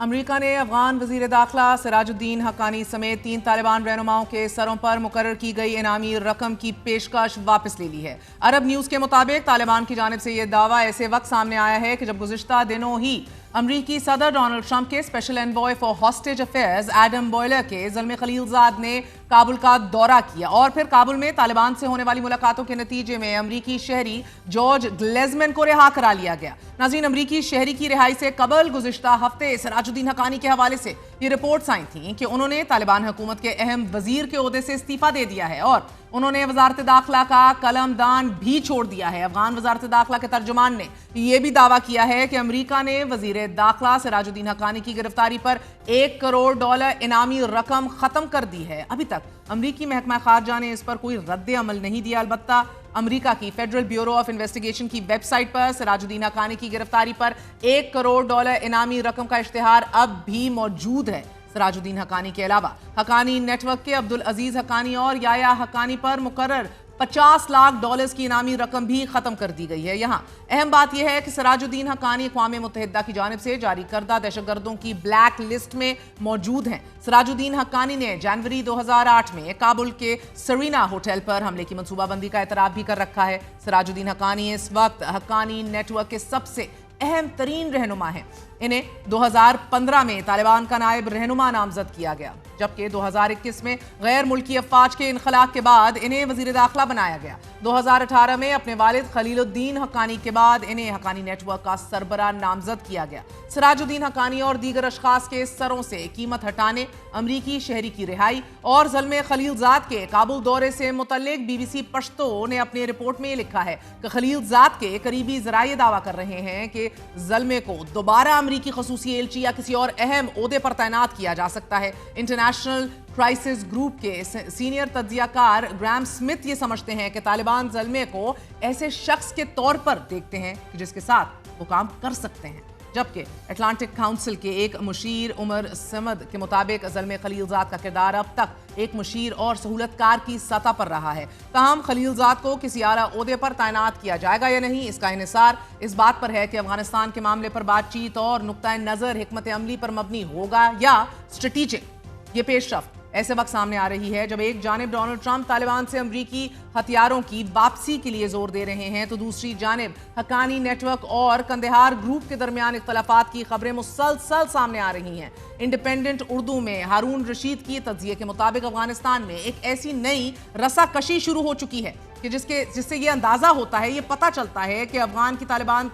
امریکہ نے افغان وزیر داخلہ سراج الدین حقانی سمیت 3 طالبان رہنماؤں کے سروں پر مقرر کی گئی انعامی رقم کی پیشکش واپس لے لی ہے۔ عرب نیوز کے مطابق طالبان کی جانب سے یہ دعویٰ ایسے وقت سامنے آیا ہے کہ جب گزشتہ دنوں ہی امریکی صدر ڈونلڈ ٹرمپ کے special envoy for hostage affairs Adam Boehler کے زلمے خلیل زاد نے کابل کا دورہ کیا اور پھر کابل میں طالبان سے ہونے والی ملاقاتوں کے نتیجے میں امریکی شہری جارج گلیزمن کو رہا کرا لیا گیا۔ ناظرین، امریکی شہری کی رہائی سے قبل گزشتہ ہفتے سراج الدین حقانی کے حوالے سے یہ رپورٹس آئی تھیں کہ انہوں نے طالبان حکومت کے اہم وزیر کے عہدے سے استعفیٰ دے دیا ہے اور انہوں نے وزارت داخلہ کا قلم دان بھی چھوڑ دیا ہے۔ افغان وزارت داخلہ کے ترجمان نے یہ بھی دعویٰ کیا ہے کہ امریکہ نے وزیر داخلہ سراج الدین حقانی کی گرفتاری پر $1 کروڑ انعامی رقم ختم کر دی ہے۔ ابھی تک امریکی محکمہ خارجہ نے اس پر کوئی رد عمل نہیں دیا، البتہ امریکہ کی فیڈرل بیورو آف انویسٹیگیشن کی ویب سائٹ پر سراج الدین حقانی کی گرفتاری پر $1 کروڑ انعامی رقم کا اشتہار اب بھی موجود ہے۔ سراج الدین حقانی کے علاوہ حقانی نیٹ ورک کے عبدالعزیز حقانی اور یایا حقانی پر مقرر $50 لاکھ کی انعامی رقم بھی ختم کر دی گئی ہے۔ یہاں اہم بات یہ ہے کہ سراج الدین حقانی اقوام متحدہ کی جانب سے جاری کردہ دہشت گردوں کی بلیک لسٹ میں موجود ہیں۔ سراج الدین حقانی نے جنوری 2008 میں کابل کے سرینا ہوٹل پر حملے کی منصوبہ بندی کا اعتراف بھی کر رکھا ہے۔ سراج الدین حقانی اس وقت حقانی نیٹ ورک کے سب سے اہم ترین رہنما ہیں۔ انہیں 2015 میں طالبان کا نائب رہنما نامزد کیا گیا، جبکہ 2021 میں غیر ملکی افواج کے انخلاء کے بعد انہیں وزیر داخلہ بنایا گیا۔ 2018 میں اپنے والد خلیل الدین حقانی کے بعد انہیں حقانی نیٹ ورک کا سربراہ نامزد کیا گیا۔ سراج الدین حقانی اور دیگر اشخاص کے سروں سے قیمت ہٹانے، امریکی شہری کی رہائی اور زلمے خلیل زاد کے کابل دورے سے متعلق BBC پشتو نے اپنی رپورٹ میں یہ لکھا ہے کہ خلیل زاد کے قریبی ذرائع دعویٰ کر رہے ہیں کہ زلمے کو دوبارہ امریکی خصوصی ایلچی یا کسی اور اہم عہدے پر تعینات کیا جا سکتا ہے۔ انٹرنیشنل کرائسس گروپ کے سینئر تجزیہ کار گرام سمتھ یہ سمجھتے ہیں کہ طالبان زلمے کو ایسے شخص کے طور پر دیکھتے ہیں جس کے ساتھ وہ کام کر سکتے ہیں، جبکہ اٹلانٹک کاؤنسل کے ایک مشیر عمر سمد کے مطابق زلمے خلیل زاد کا کردار اب تک ایک مشیر اور سہولت کار کی سطح پر رہا ہے۔ تاہم خلیل زاد کو کسی اعلیٰ عہدے پر تعینات کیا جائے گا یا نہیں، اس کا انحصار اس بات پر ہے کہ افغانستان کے معاملے پر بات چیت اور نقطۂ نظر حکمت عملی پر مبنی ہوگا یا اسٹریٹجک۔ یہ پیش رفت ایسے وقت سامنے آ رہی ہے جب ایک جانب ڈونلڈ ٹرمپ طالبان سے امریکی ہتھیاروں کی واپسی کے لیے زور دے رہے ہیں تو دوسری جانب حقانی نیٹ ورک اور قندھار گروپ کے درمیان اختلافات کی خبریں مسلسل سامنے آ رہی ہیں۔ انڈیپینڈنٹ اردو میں ہارون رشید کی تجزیے کے مطابق افغانستان میں ایک ایسی نئی رسا کشی شروع ہو چکی ہے کہ جس سے یہ اندازہ ہوتا ہے، یہ پتہ چلتا ہے کہ افغان کی طالبان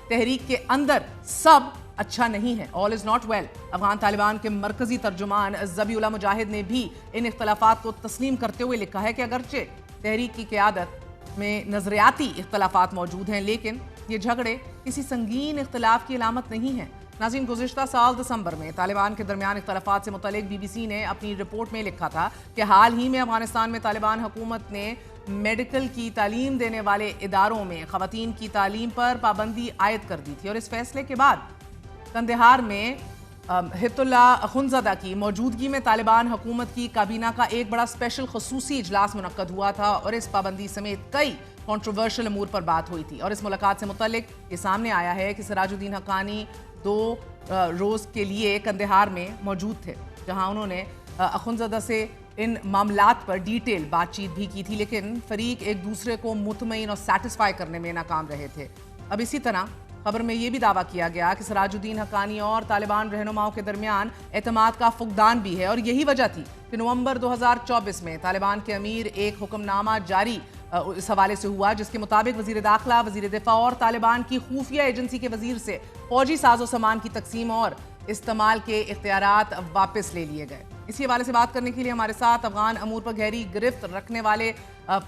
تحریک کے اندر سب اچھا نہیں ہے، all is not well۔ Afghan Taliban کے مرکزی ترجمان ذبیح اللہ مجاہد نے بھی ان اختلافات کو تسلیم کرتے ہوئے لکھا ہے کہ اگرچہ تحریک کی قیادت میں نظریاتی اختلافات موجود ہیں، لیکن یہ جھگڑے کسی سنگین اختلاف کی علامت نہیں ہیں۔ ناظرین، گزشتہ سال دسمبر میں طالبان کے درمیان اختلافات سے متعلق BBC نے اپنی رپورٹ میں لکھا تھا کہ حال ہی میں افغانستان میں طالبان حکومت نے میڈیکل کی تعلیم دینے والے اداروں میں خواتین کی تعلیم پر پابندی عائد کر دی تھی، اور اس فیصلے کے بعد قندھار میں ہت اللہ اخنزادہ کی موجودگی میں طالبان حکومت کی کابینہ کا ایک بڑا اسپیشل خصوصی اجلاس منعقد ہوا تھا اور اس پابندی سمیت کئی کنٹروورشل امور پر بات ہوئی تھی۔ اور اس ملاقات سے متعلق یہ سامنے آیا ہے کہ سراج الدین حقانی 2 روز کے لیے قندھار میں موجود تھے، جہاں انہوں نے اخنزادہ سے ان معاملات پر ڈیٹیل بات چیت بھی کی تھی، لیکن فریق ایک دوسرے کو مطمئن اور سیٹسفائی کرنے میں ناکام رہے تھے۔ اب اسی طرح خبر میں یہ بھی دعویٰ کیا گیا کہ سراج الدین حقانی اور طالبان رہنماؤں کے درمیان اعتماد کا فقدان بھی ہے، اور یہی وجہ تھی کہ نومبر 2024 میں طالبان کے امیر ایک حکم نامہ جاری اس حوالے سے ہوا جس کے مطابق وزیر داخلہ، وزیر دفاع اور طالبان کی خفیہ ایجنسی کے وزیر سے فوجی ساز و سامان کی تقسیم اور استعمال کے اختیارات واپس لے لیے گئے۔ اسی حوالے سے بات کرنے کے لیے ہمارے ساتھ افغان امور پر گہری گرفت رکھنے والے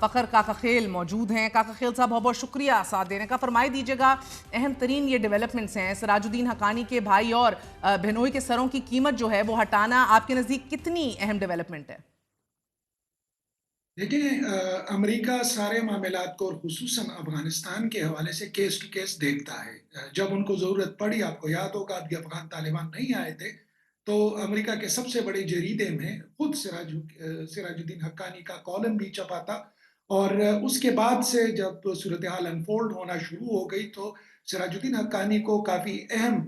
فخر کاکا خیل موجود ہیں۔ کاکا خیل صاحب، بہت بہت شکریہ ساتھ دینے کا۔ فرمائی دیجیے گا، اہم ترین یہ ڈیولپمنٹس ہیں، سراج الدین حقانی کے بھائی اور بہنوئی کے سروں کی قیمت جو ہے وہ ہٹانا آپ کے نزدیک کتنی اہم ڈیولپمنٹ ہے؟ دیکھیں، امریکہ سارے معاملات کو اور خصوصاً افغانستان کے حوالے سے کیس ٹو کیس دیکھتا ہے۔ جب ان کو ضرورت پڑی، آپ کو یاد ہوگا کہ افغان طالبان نہیں آئے تھے، تو امریکہ کے سب سے بڑے جریدے میں خود سراج الدین حقانی کا کالم بھی چھپا تھا، اور اس کے بعد سے جب صورتحال انفولڈ ہونا شروع ہو گئی تو سراج الدین حقانی کو کافی اہم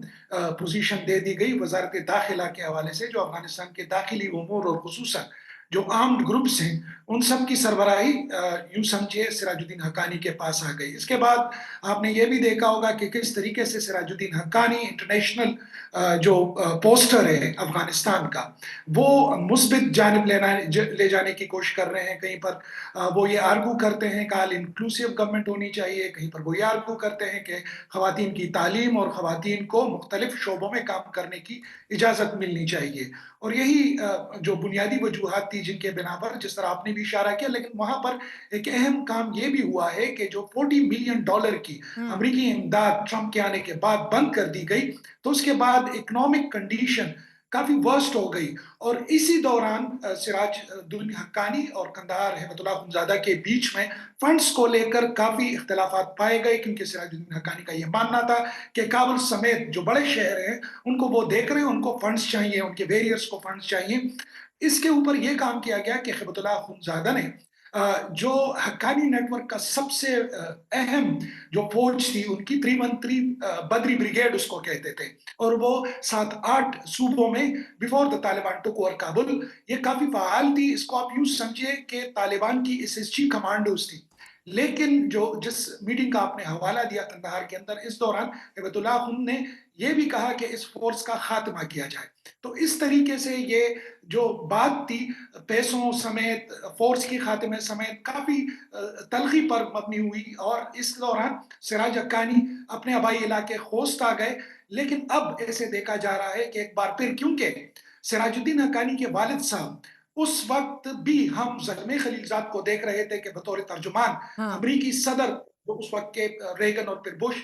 پوزیشن دے دی گئی وزارت داخلہ کے حوالے سے، جو افغانستان کے داخلی امور اور خصوصاً جو آرمڈ گروپس ہیں ان سب کی سربراہی یوں سمجھے سراج الدین حقانی کے پاس آ گئی۔ اس کے بعد آپ نے یہ بھی دیکھا ہوگا کہ کس طریقے سے سراج الدین حقانی انٹرنیشنل جو پوسٹر ہے افغانستان کا وہ مثبت جانب لے جانے کی کوشش کر رہے ہیں۔ کہیں پر وہ یہ آرگو کرتے ہیں کہ آل انکلوسیو گورنمنٹ ہونی چاہیے، کہیں پر وہ یہ آرگو کرتے ہیں کہ خواتین کی تعلیم اور خواتین کو مختلف شعبوں میں کام کرنے کی اجازت ملنی چاہیے، اور یہی جو بنیادی وجوہات تھی جن کے بنا پر جس طرح آپ نے بھی اشارہ کیا، لیکن وہاں پر ایک اہم کام یہ بھی ہوا ہے کہ جو $40 ملین کی ہوں امریکی امداد ٹرمپ کے آنے کے بعد بند کر دی گئی، تو اس کے بعد اکنامک کنڈیشن کافی ورسٹ ہو گئی، اور اسی دوران سراج الدین حقانی اور قندھار ہیبت اللہ اخندزادہ کے بیچ میں فنڈز کو لے کر کافی اختلافات پائے گئے، کیونکہ سراج الدین حقانی کا یہ ماننا تھا کہ کابل سمیت جو بڑے شہر ہیں ان کو وہ دیکھ رہے ہیں، ان کو فنڈز چاہیے، ان کے ویریئرز کو فنڈز چاہیے۔ اس کے اوپر یہ کام کیا گیا کہ ہیبت اللہ اخندزادہ نے جو حقانی نیٹ ورک کا سب سے اہم جو فوج تھی ان کی 313 بدری بریگیڈ اس کو کہتے تھے، اور وہ 7-8 صوبوں میں before the Taliban took over Kabul یہ کافی فعال تھی۔ اس کو آپ یوں سمجھے کہ طالبان کی SSG کمانڈوز تھی، لیکن جس میٹنگ کا آپ نے حوالہ دیا قندھار کے اندر، اس دوران ہیبت اللہ خن نے یہ بھی کہا کہ اس فورس کا خاتمہ کیا جائے۔ تو اس طریقے سے یہ جو بات تھی پیسوں سمیت فورس کی خاتمے سمیت کافی تلخی پر مبنی ہوئی، اور اس دوران سراج حقانی اپنے آبائی علاقے خوست آ گئے۔ لیکن اب ایسے دیکھا جا رہا ہے کہ ایک بار پھر کیونکہ سراج الدین حقانی کے والد صاحب اس وقت بھی ہم زلمے خلیلزاد کو دیکھ رہے تھے کہ بطور ترجمان ہاں امریکی صدر جو اس وقت کے ریگن اور پھر بش،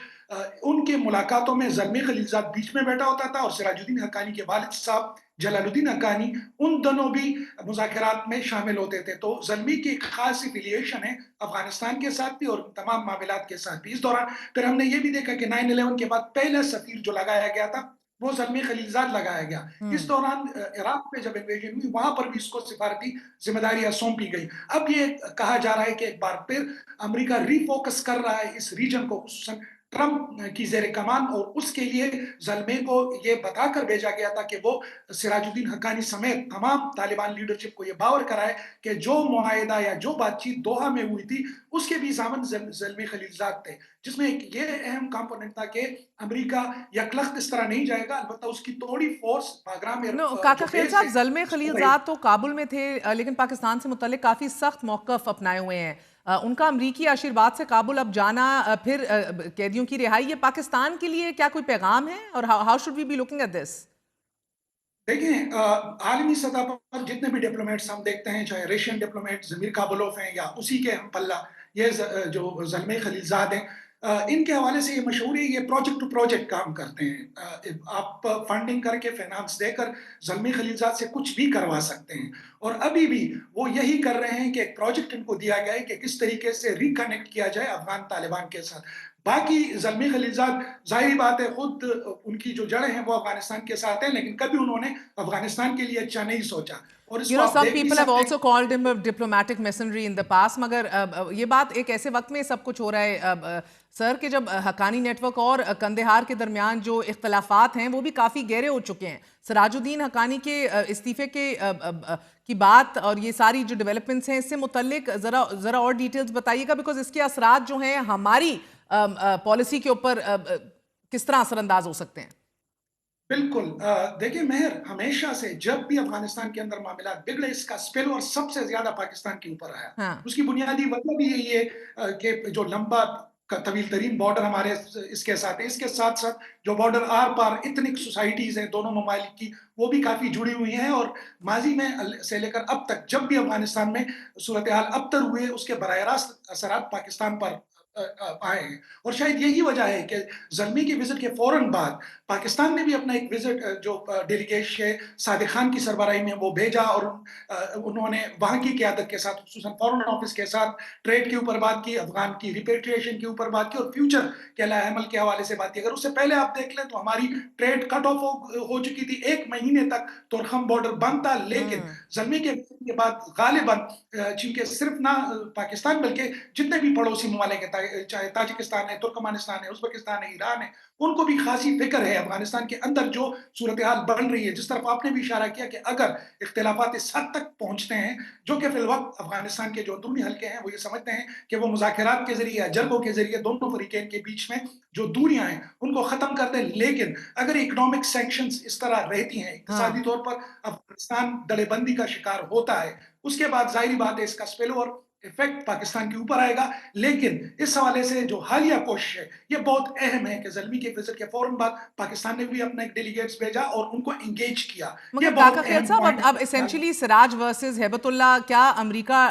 ان کے ملاقاتوں میں زلمے خلیلزاد بیچ میں بیٹھا ہوتا تھا، اور سراج الدین حقانی کے والد صاحب جلال الدین حقانی ان دونوں بھی مذاکرات میں شامل ہوتے تھے۔ تو زلمی کی ایک خاص افیلیشن ہے افغانستان کے ساتھ بھی اور تمام معاملات کے ساتھ بھی۔ اس دوران پھر ہم نے یہ بھی دیکھا کہ 9/11 کے بعد پہلا سفیر جو لگایا گیا تھا وہ زلمی خلیلزاد لگایا گیا۔ اس ہوں دوران عراق میں جب انویژن ہوئی وہاں پر بھی اس کو سفارتی ذمہ داریاں سونپی گئی۔ اب یہ کہا جا رہا ہے کہ ایک بار پھر امریکہ ری فوکس کر رہا ہے اس ریجن کو، خصوصاً ٹرمپ کی زیر کمان، اور اس کے لیے زلمے کو یہ بتا کر بھیجا گیا تھا کہ وہ سراج الدین حقانی سمیت تمام طالبان لیڈرشپ کو یہ باور کرائے کہ جو معاہدہ یا جو بات چیت دوحہ میں ہوئی تھی اس کے بھی ضامن زلمی خلیلزاد تھے، جس میں ایک یہ اہم کمپوننٹ تھا کہ امریکہ یکلخت اس طرح نہیں جائے گا، البتہ اس کی توڑی فورس باگرام نو کاکا جو خیل بیس ہے صاحب، زلمے اس کو رہے۔ خلیلزاد تو کابل میں تھے، لیکن پاکستان سے متعلق کافی سخت موقف اپنائے ہوئے ہیں۔ ان کا امریکی آشیرواد سے کابل اب جانا، پھر قیدیوں کی رہائی، یہ پاکستان کے لیے کیا کوئی پیغام ہے، اور how should we be looking at this? دیکھیں عالمی سطح پر جتنے بھی ڈپلومیٹس ہم دیکھتے ہیں، چاہے ریشین ڈپلومیٹ ضمیر کابلوف ہیں یا اسی کے ہم پلہ یہ جو زلمے خلیلزاد ہیں، ان کے حوالے سے یہ مشہور ہے، یہ پروجیکٹ ٹو پروجیکٹ کام کرتے ہیں۔ آپ فنڈنگ کر کے فائنانس دے کر زلمی خلیلزاد سے کچھ بھی کروا سکتے ہیں، اور ابھی بھی وہ یہی کر رہے ہیں کہ ایک پروجیکٹ ان کو دیا گیا ہے کہ کس طریقے سے ریکنیکٹ کیا جائے افغان طالبان کے ساتھ۔ باقی زلمی خلیلزاد ظاہری بات ہے خود ان کی جو جڑیں ہیں وہ افغانستان کے ساتھ ہیں، لیکن کبھی انہوں نے افغانستان کے لیے اچھا نہیں سوچا، اور اس You کو know, آپ some دیکھ بھی people have سکتے also ہیں۔ called him a diplomatic mercenary in the past. مگر یہ بات ایک ایسے وقت میں سب کچھ ہو رہا ہے سر، کہ جب حقانی نیٹ ورک اور قندھار کے درمیان جو اختلافات ہیں وہ بھی کافی گہرے ہو چکے ہیں۔ سراج الدین حقانی کے استعفے کی بات اور یہ ساری جو ڈیولپمنٹس ہیں اس سے متعلق ذرا اور ڈیٹیلز بتائیے گا، بیکاز اس کے اثرات جو ہیں ہماری پالیسی کے اوپر کس طرح اثر انداز ہو سکتے ہیں؟ بالکل، دیکھیں مہر، ہمیشہ سے جب بھی افغانستان کے اندر معاملات بگڑے اس کا سپیل اور سب سے زیادہ پاکستان کے اوپر آیا۔ ہاں اس کی بنیادی وجہ بھی یہی ہے کہ جو لمبا طویل ترین بارڈر ہمارے اس کے ساتھ ہے، اس کے ساتھ ساتھ جو بارڈر آر پار ایتھنک سوسائٹیز ہیں دونوں ممالک کی وہ بھی کافی جڑی ہوئی ہیں، اور ماضی میں سے لے کر اب تک جب بھی افغانستان میں صورتحال ابتر ہوئے اس کے براہ راست اثرات پاکستان پر آئے ہیں۔ اور شاید یہی وجہ ہے کہ زلمی کی وزٹ کے فوراً بعد پاکستان نے بھی اپنا ایک وزٹ جو ڈیلیگیٹ صادق خان کی سربراہی میں وہ بھیجا، اور انہوں نے وہاں کی قیادت کے ساتھ خصوصاً فورن آفس کے ساتھ ٹریڈ کے اوپر بات کی، افغان کی ریپیٹریشن کے اوپر بات کی، اور فیوچر کے لائحہ عمل کے حوالے سے بات کی۔ اگر اس سے پہلے آپ دیکھ لیں تو ہماری ٹریڈ کٹ آف ہو چکی تھی، 1 مہینے تک تورخم بارڈر بند تھا، لیکن زلمی کے بعد غالباً چونکہ صرف نہ پاکستان بلکہ جتنے بھی پڑوسی ممالک ہیں، چاہے تاجکستان ہے، ترکمانستان ہے، ازبکستان ہے، ایران ہے، ان کو بھی خاصی فکر ہے افغانستان کے اندر جو صورتحال بن رہی ہے، جس طرف آپ نے بھی اشارہ کیا کہ اگر اختلافات اس حد تک پہنچتے ہیں، جو کہ فی الوقت افغانستان کے جو اندرونی حلقے ہیں وہ یہ سمجھتے ہیں کہ وہ مذاکرات کے ذریعے یا جرگوں کے ذریعے دونوں فریقین کے بیچ میں جو دوریاں ہیں ان کو ختم کر دیں، لیکن اگر اکنامک سینکشنز اس طرح رہتی ہیں، اقتصادی طور پر افغانستان دڑے بندی کا شکار ہوتا ہے، اس کے بعد ظاہری بات ہے اس کا سپیل اوور افیکٹ پاکستان کے اوپر آئے گا۔ لیکن اس حوالے سے جو حالیہ کوشش ہے یہ بہت اہم ہے کہ زلمی کے وزٹ کے فوراً بعد پاکستان نے بھی اپنا ایک ڈیلیگیٹس بھیجا اور ان کو انگیج کیا۔ مگر کاکا خیل صاحب، اب اسینشلی سراج ورسز ہیبت اللہ، کیا امریکہ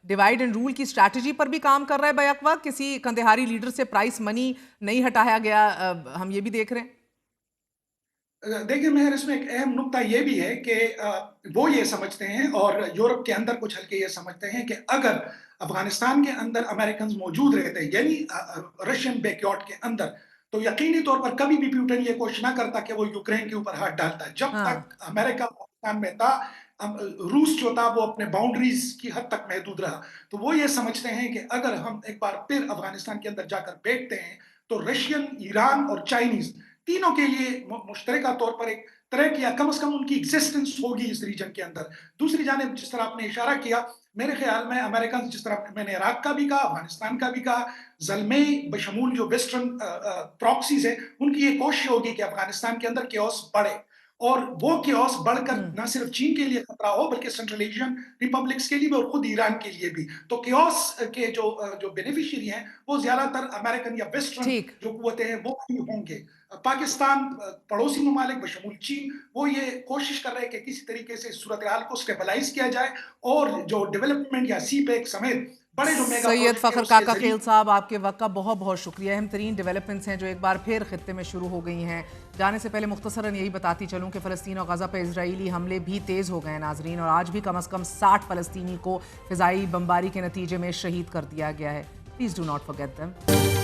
ڈیوائیڈ اینڈ رول کی اسٹریٹجی پر بھی کام کر رہا ہے بیک وقت؟ کسی قندھاری لیڈر سے پرائس منی نہیں ہٹایا گیا، ہم یہ بھی دیکھ رہے ہیں؟ دیکھیں مہر، اس میں ایک اہم نقطہ یہ بھی ہے کہ وہ یہ سمجھتے ہیں اور یورپ کے اندر کچھ حلقے یہ سمجھتے ہیں کہ اگر افغانستان کے اندر امریکنز موجود رہتے ہیں، یعنی رشین بیک یارڈ کے اندر، تو یقینی طور پر کبھی بھی پیوٹن یہ کوشش نہ کرتا کہ وہ یوکرین کے اوپر ہاتھ ڈالتا ہے۔ جب تک امریکہ پاکستان میں تھا، روس جو تھا وہ اپنے باؤنڈریز کی حد تک محدود رہا۔ تو وہ یہ سمجھتے ہیں کہ اگر ہم ایک بار پھر افغانستان کے اندر جا کر بیٹھتے ہیں تو رشین، ایران اور چائنیز تینوں کے لیے مشترکہ طور پر ایک طرح کی یا کم از کم ان کی ایگزسٹنس ہوگی اس ریجن کے اندر۔ دوسری جانب جس طرح آپ نے اشارہ کیا، میرے خیال میں امریکن، جس طرح میں نے عراق کا بھی کہا، افغانستان کا بھی کہا، زلمی بشمول جو ویسٹرن پراکسیز ہیں، ان کی یہ کوشش ہوگی کہ افغانستان کے اندر کیوس بڑھے، اور وہ کیوس بڑھ کر نہ صرف چین کے لیے خطرہ ہو بلکہ سنٹرل ایشین ریپبلکس کے لیے بھی اور خود ایران کے لیے بھی۔ تو کیوس کے جو بینیفیشری ہیں وہ زیادہ تر امریکن یا ویسٹرن جو قوتیں ہیں وہ ہوں گے۔ پاکستان، پڑوسی ممالک بشمول چین، وہ یہ کوشش کر رہے ہیں کہ کسی طریقے سے صورتحال کو سٹیبلائز کیا جائے، اور جو ڈیولپمنٹ یا سی پیک سمیت بڑے جو میگا سید فخر کاکا خیل صاحب، آپ کے وقت کا بہت بہت شکریہ۔ اہم ترین ڈیولپمنٹس ہیں جو ایک بار پھر خطے میں شروع ہو گئی ہیں۔ جانے سے پہلے مختصراً یہی بتاتی چلوں کہ فلسطین اور غزہ پہ اسرائیلی حملے بھی تیز ہو گئے ہیں ناظرین، اور آج بھی کم از کم 60 فلسطینی کو فضائی بمباری کے نتیجے میں شہید کر دیا گیا ہے۔ Please do not forget them۔